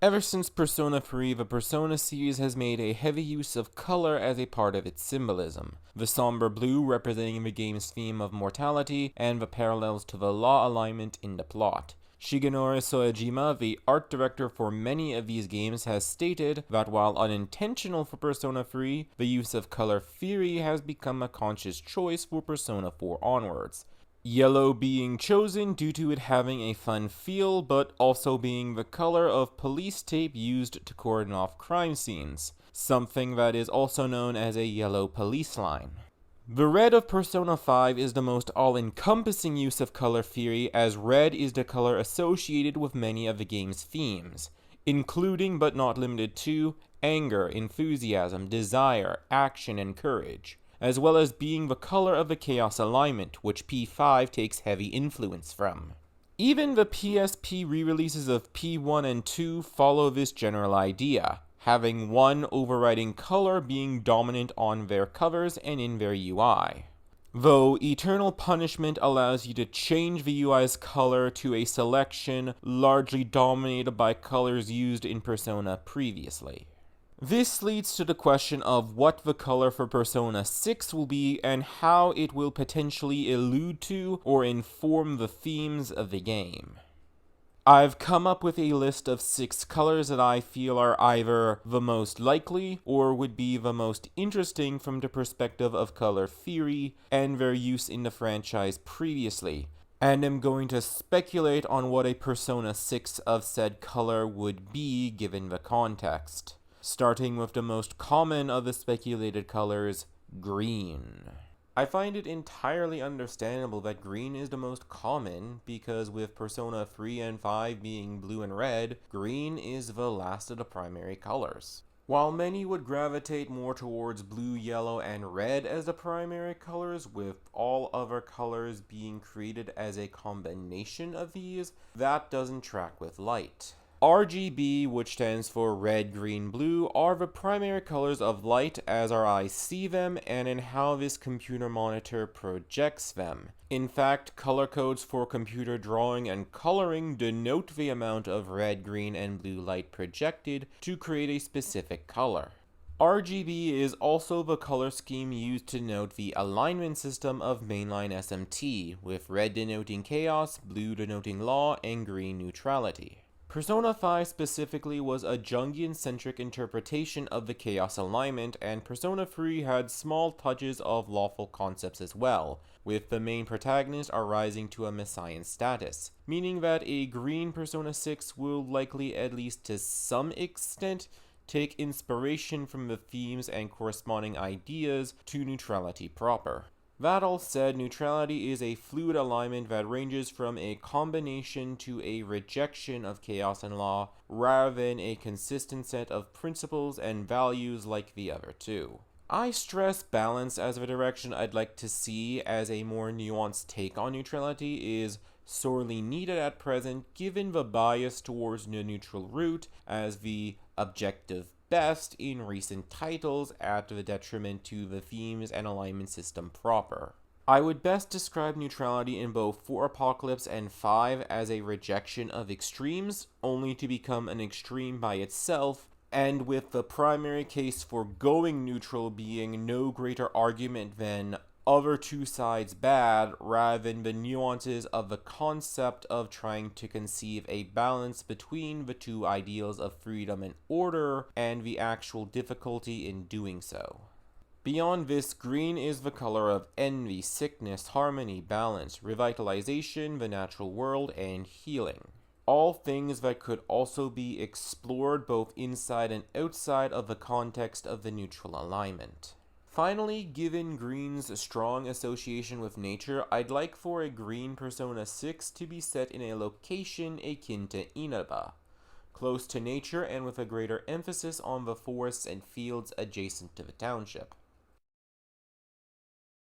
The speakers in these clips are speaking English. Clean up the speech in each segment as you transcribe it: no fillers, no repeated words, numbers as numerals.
Ever since Persona 3, the Persona series has made a heavy use of color as a part of its symbolism. The somber blue representing the game's theme of mortality, and the parallels to the law alignment in the plot. Shigenori Soejima, the art director for many of these games, has stated that while unintentional for Persona 3, the use of color theory has become a conscious choice for Persona 4 onwards. Yellow being chosen due to it having a fun feel, but also being the color of police tape used to cordon off crime scenes, something that is also known as a yellow police line. The red of Persona 5 is the most all-encompassing use of color theory, as red is the color associated with many of the game's themes, including but not limited to anger, enthusiasm, desire, action, and courage, as well as being the color of the Chaos Alignment, which P5 takes heavy influence from. Even the PSP re-releases of P1 and 2 follow this general idea, having one overriding color being dominant on their covers and in their UI. Though Eternal Punishment allows you to change the UI's color to a selection largely dominated by colors used in Persona previously. This leads to the question of what the color for Persona 6 will be and how it will potentially allude to or inform the themes of the game. I've come up with a list of 6 colors that I feel are either the most likely or would be the most interesting from the perspective of color theory and their use in the franchise previously, and am going to speculate on what a Persona 6 of said color would be given the context. Starting with the most common of the speculated colors, green. I find it entirely understandable that green is the most common, because with Persona 3 and 5 being blue and red, green is the last of the primary colors. While many would gravitate more towards blue, yellow, and red as the primary colors, with all other colors being created as a combination of these, that doesn't track with light. RGB, which stands for red, green, blue, are the primary colors of light as our eyes see them and in how this computer monitor projects them. In fact, color codes for computer drawing and coloring denote the amount of red, green, and blue light projected to create a specific color. RGB is also the color scheme used to note the alignment system of mainline SMT, with red denoting chaos, blue denoting law, and green neutrality. Persona 5 specifically was a Jungian-centric interpretation of the Chaos Alignment, and Persona 3 had small touches of lawful concepts as well, with the main protagonist rising to a messiah status, meaning that a green Persona 6 will likely, at least to some extent, take inspiration from the themes and corresponding ideas to neutrality proper. That all said, neutrality is a fluid alignment that ranges from a combination to a rejection of chaos and law, rather than a consistent set of principles and values like the other two. I stress balance as the direction I'd like to see, as a more nuanced take on neutrality is sorely needed at present, given the bias towards the neutral route as the objective best in recent titles at the detriment to the themes and alignment system proper. I would best describe neutrality in both 4 Apocalypse and 5 as a rejection of extremes, only to become an extreme by itself, and with the primary case for going neutral being no greater argument than other two sides bad, rather than the nuances of the concept of trying to conceive a balance between the two ideals of freedom and order, and the actual difficulty in doing so. Beyond this, green is the color of envy, sickness, harmony, balance, revitalization, the natural world, and healing. All things that could also be explored both inside and outside of the context of the neutral alignment. Finally, given green's strong association with nature, I'd like for a green Persona 6 to be set in a location akin to Inaba, close to nature and with a greater emphasis on the forests and fields adjacent to the township.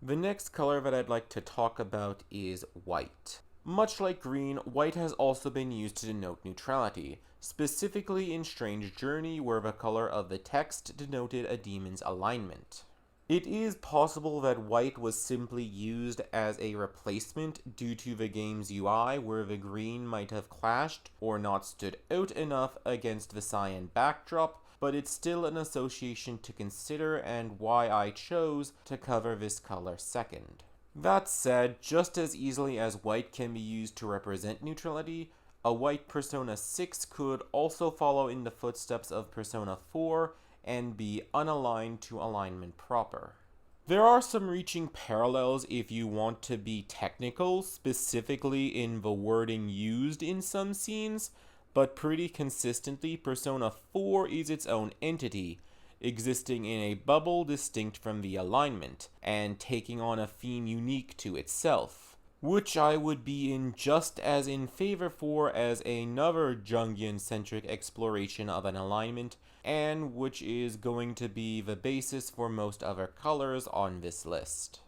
The next color that I'd like to talk about is white. Much like green, white has also been used to denote neutrality, specifically in Strange Journey, where the color of the text denoted a demon's alignment. It is possible that white was simply used as a replacement due to the game's UI, where the green might have clashed or not stood out enough against the cyan backdrop, but it's still an association to consider and why I chose to cover this color second. That said, just as easily as white can be used to represent neutrality, a white Persona 6 could also follow in the footsteps of Persona 4 and be unaligned to alignment proper. There are some reaching parallels if you want to be technical, specifically in the wording used in some scenes, but pretty consistently Persona 4 is its own entity, existing in a bubble distinct from the alignment, and taking on a theme unique to itself, which I would be in just as in favor for as another Jungian-centric exploration of an alignment, and which is going to be the basis for most other colors on this list.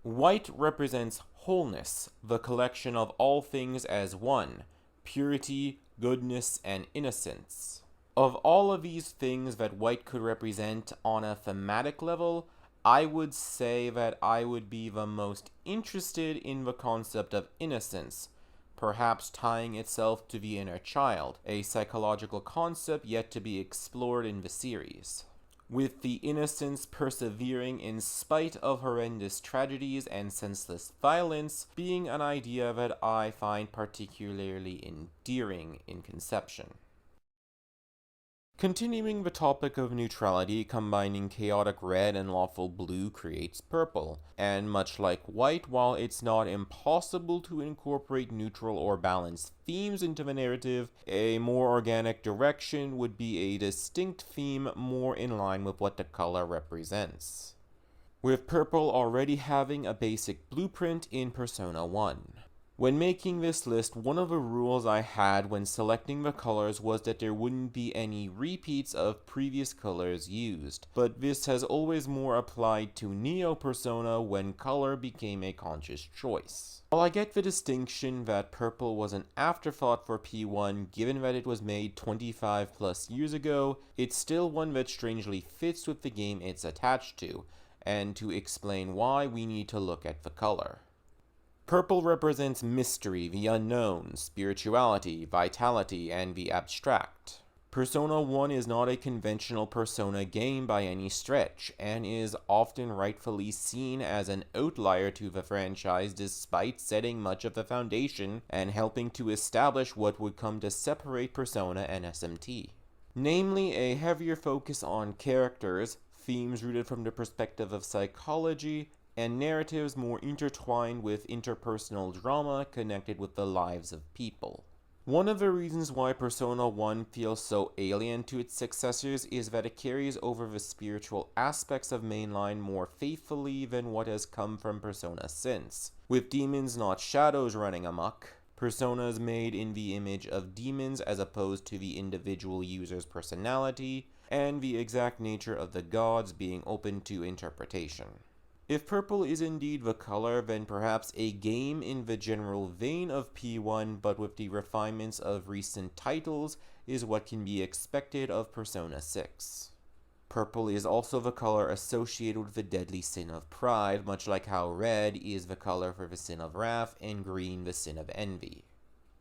White represents wholeness, the collection of all things as one, purity, goodness, and innocence. Of all of these things that white could represent on a thematic level, I would say that I would be the most interested in the concept of innocence, perhaps tying itself to the inner child, a psychological concept yet to be explored in the series. With the innocence persevering in spite of horrendous tragedies and senseless violence being an idea that I find particularly endearing in conception. Continuing the topic of neutrality, combining chaotic red and lawful blue creates purple, and much like white, while it's not impossible to incorporate neutral or balanced themes into the narrative, a more organic direction would be a distinct theme more in line with what the color represents, with purple already having a basic blueprint in Persona 1. When making this list, one of the rules I had when selecting the colors was that there wouldn't be any repeats of previous colors used, but this has always more applied to Neo Persona when color became a conscious choice. While I get the distinction that purple was an afterthought for P1 given that it was made 25 plus years ago, it's still one that strangely fits with the game it's attached to, and to explain why we need to look at the color. Purple represents mystery, the unknown, spirituality, vitality, and the abstract. Persona 1 is not a conventional Persona game by any stretch, and is often rightfully seen as an outlier to the franchise despite setting much of the foundation and helping to establish what would come to separate Persona and SMT. Namely, a heavier focus on characters, themes rooted from the perspective of psychology, and narratives more intertwined with interpersonal drama connected with the lives of people. One of the reasons why Persona 1 feels so alien to its successors is that it carries over the spiritual aspects of mainline more faithfully than what has come from Persona since, with demons not shadows running amok, personas made in the image of demons as opposed to the individual user's personality, and the exact nature of the gods being open to interpretation. If purple is indeed the color, then perhaps a game in the general vein of P1 but with the refinements of recent titles is what can be expected of Persona 6. Purple is also the color associated with the deadly sin of pride, much like how red is the color for the sin of wrath and green the sin of envy.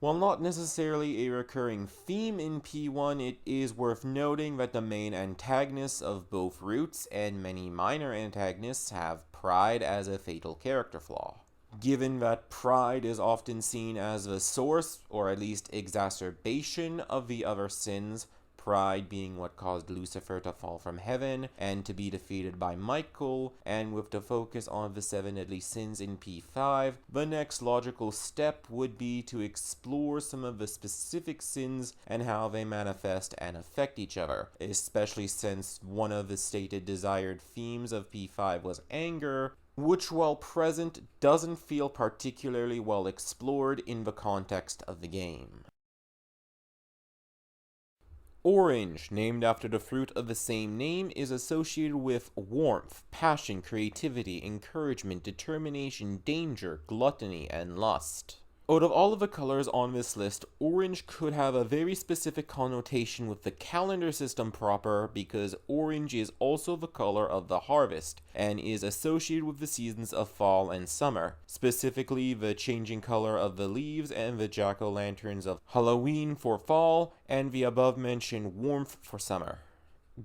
While not necessarily a recurring theme in P1, it is worth noting that the main antagonists of both routes and many minor antagonists have pride as a fatal character flaw. Given that pride is often seen as the source, or at least exacerbation, of the other sins, pride being what caused Lucifer to fall from heaven and to be defeated by Michael, and with the focus on the 7 deadly sins in P5, the next logical step would be to explore some of the specific sins and how they manifest and affect each other, especially since one of the stated desired themes of P5 was anger, which while present doesn't feel particularly well explored in the context of the game. Orange, named after the fruit of the same name, is associated with warmth, passion, creativity, encouragement, determination, danger, gluttony, and lust. Out of all of the colors on this list, orange could have a very specific connotation with the calendar system proper because orange is also the color of the harvest and is associated with the seasons of fall and summer, specifically the changing color of the leaves and the jack-o'-lanterns of Halloween for fall and the above-mentioned warmth for summer.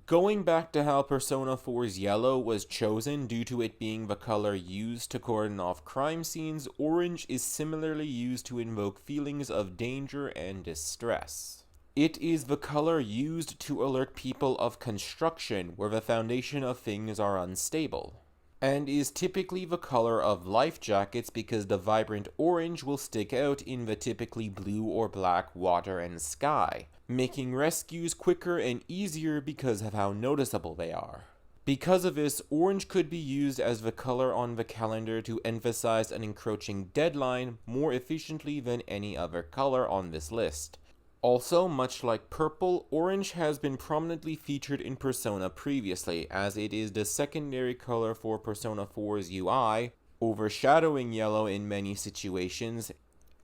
Going back to how Persona 4's yellow was chosen due to it being the color used to cordon off crime scenes, orange is similarly used to invoke feelings of danger and distress. It is the color used to alert people of construction where the foundation of things are unstable, and is typically the color of life jackets because the vibrant orange will stick out in the typically blue or black water and sky, making rescues quicker and easier because of how noticeable they are. Because of this, orange could be used as the color on the calendar to emphasize an encroaching deadline more efficiently than any other color on this list. Also, much like purple, orange has been prominently featured in Persona previously, as it is the secondary color for Persona 4's UI, overshadowing yellow in many situations,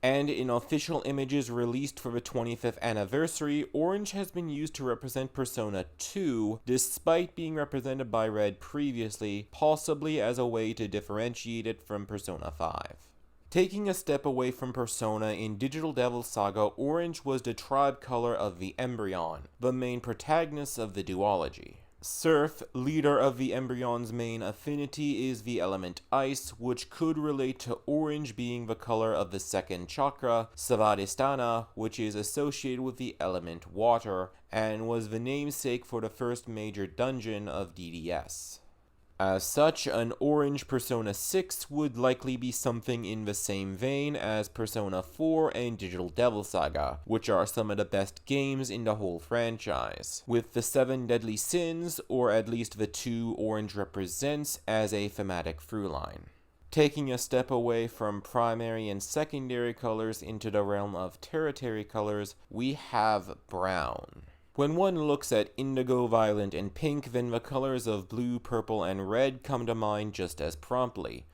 and in official images released for the 25th anniversary, orange has been used to represent Persona 2, despite being represented by red previously, possibly as a way to differentiate it from Persona 5. Taking a step away from Persona, in Digital Devil Saga, orange was the tribe color of the Embryon, the main protagonist of the duology. Surf, leader of the Embryon's main affinity, is the element ice, which could relate to orange being the color of the second chakra, Svadhisthana, which is associated with the element water, and was the namesake for the first major dungeon of DDS. As such, an orange Persona 6 would likely be something in the same vein as Persona 4 and Digital Devil Saga, which are some of the best games in the whole franchise, with the 7 deadly sins, or at least the 2 orange represents, as a thematic through line. Taking a step away from primary and secondary colors into the realm of tertiary colors, we have brown. When one looks at indigo, violet, and pink, then the colors of blue, purple, and red come to mind just as promptly.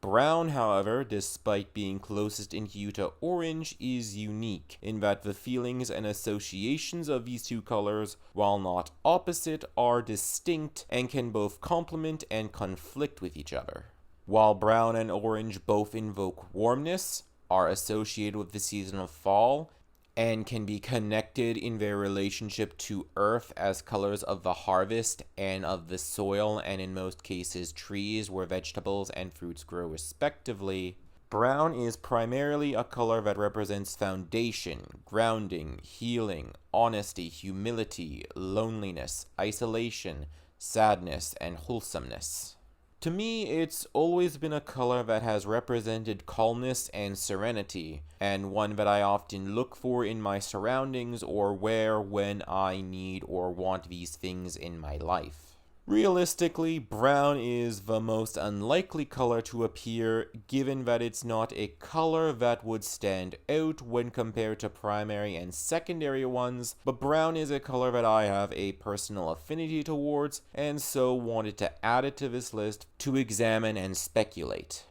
Brown, however, despite being closest in hue to orange, is unique in that the feelings and associations of these two colors, while not opposite, are distinct and can both complement and conflict with each other. While brown and orange both invoke warmness, are associated with the season of fall, and can be connected in their relationship to earth as colors of the harvest and of the soil, and in most cases trees where vegetables and fruits grow respectively, brown is primarily a color that represents foundation, grounding, healing, honesty, humility, loneliness, isolation, sadness, and wholesomeness. To me, it's always been a color that has represented calmness and serenity, and one that I often look for in my surroundings or wear when I need or want these things in my life. Realistically, brown is the most unlikely color to appear, given that it's not a color that would stand out when compared to primary and secondary ones, but brown is a color that I have a personal affinity towards, and so wanted to add it to this list to examine and speculate.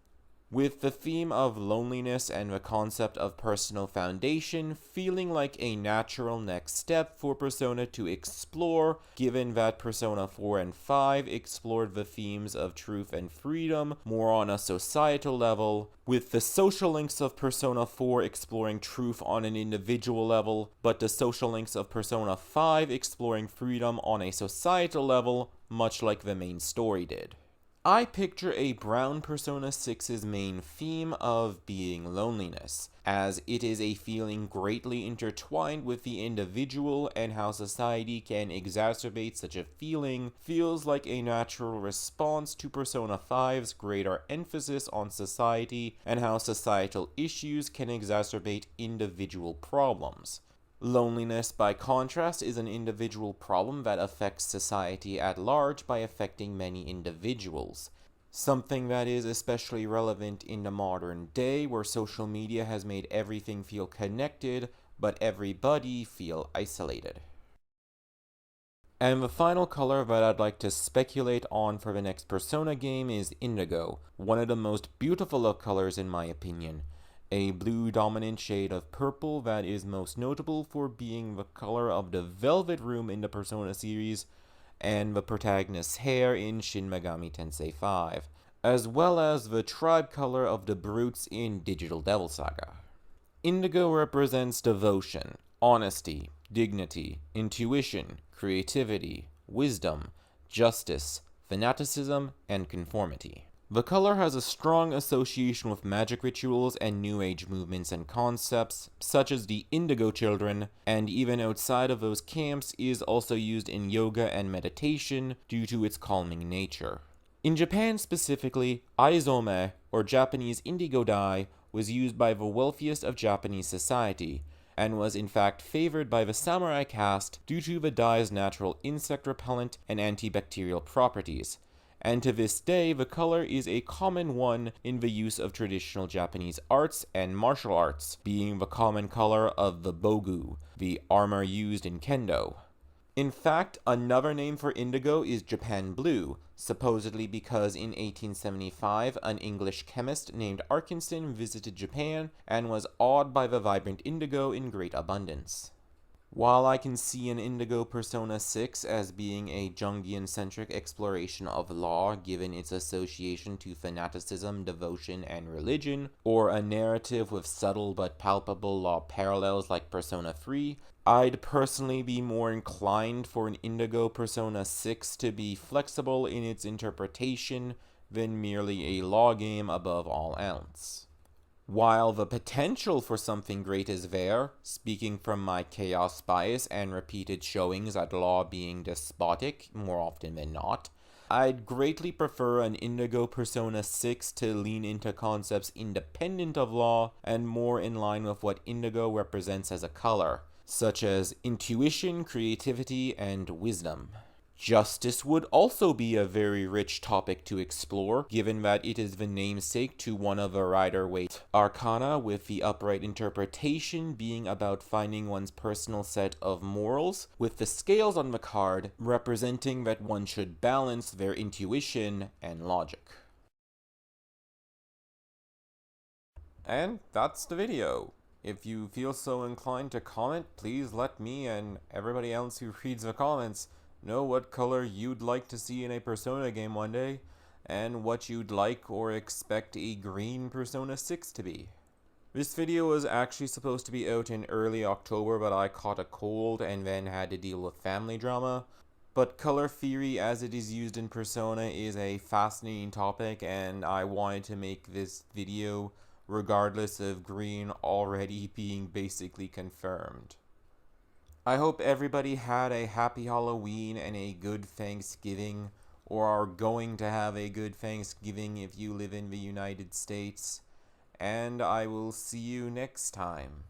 With the theme of loneliness and the concept of personal foundation feeling like a natural next step for Persona to explore, given that Persona 4 and 5 explored the themes of truth and freedom more on a societal level, with the social links of Persona 4 exploring truth on an individual level, but the social links of Persona 5 exploring freedom on a societal level, much like the main story did. I picture a brown Persona 6's main theme of being loneliness, as it is a feeling greatly intertwined with the individual, and how society can exacerbate such a feeling feels like a natural response to Persona 5's greater emphasis on society and how societal issues can exacerbate individual problems. Loneliness, by contrast, is an individual problem that affects society at large by affecting many individuals. Something that is especially relevant in the modern day, where social media has made everything feel connected, but everybody feel isolated. And the final color that I'd like to speculate on for the next Persona game is indigo, one of the most beautiful of colors in my opinion. a blue dominant shade of purple that is most notable for being the color of the Velvet Room in the Persona series and the protagonist's hair in Shin Megami Tensei 5, as well as the tribe color of the Brutes in Digital Devil Saga. Indigo represents devotion, honesty, dignity, intuition, creativity, wisdom, justice, fanaticism, and conformity. The color has a strong association with magic rituals and New Age movements and concepts, such as the Indigo Children, and even outside of those camps is also used in yoga and meditation due to its calming nature. In Japan specifically, aizome, or Japanese indigo dye, was used by the wealthiest of Japanese society, and was in fact favored by the samurai caste due to the dye's natural insect repellent and antibacterial properties, and to this day the color is a common one in the use of traditional Japanese arts and martial arts, being the common color of the bogu, the armor used in kendo. In fact, another name for indigo is Japan Blue, supposedly because in 1875 an English chemist named Arkinson visited Japan and was awed by the vibrant indigo in great abundance. While I can see an Indigo Persona 6 as being a Jungian-centric exploration of law given its association to fanaticism, devotion, and religion, or a narrative with subtle but palpable law parallels like Persona 3, I'd personally be more inclined for an Indigo Persona 6 to be flexible in its interpretation than merely a law game above all else. While the potential for something great is there, speaking from my chaos bias and repeated showings at law being despotic more often than not, I'd greatly prefer an Indigo Persona 6 to lean into concepts independent of law and more in line with what indigo represents as a color, such as intuition, creativity, and wisdom. Justice would also be a very rich topic to explore, given that it is the namesake to one of the Rider-Waite arcana, with the upright interpretation being about finding one's personal set of morals, with the scales on the card representing that one should balance their intuition and logic. And that's the video. If you feel so inclined to comment, please let me and everybody else who reads the comments know what color you'd like to see in a Persona game one day, and what you'd like or expect a green Persona 6 to be. This video was actually supposed to be out in early October, but I caught a cold and then had to deal with family drama. But color theory as it is used in Persona is a fascinating topic, and I wanted to make this video regardless of green already being basically confirmed. I hope everybody had a happy Halloween and a good Thanksgiving, or are going to have a good Thanksgiving if you live in the United States, and I will see you next time.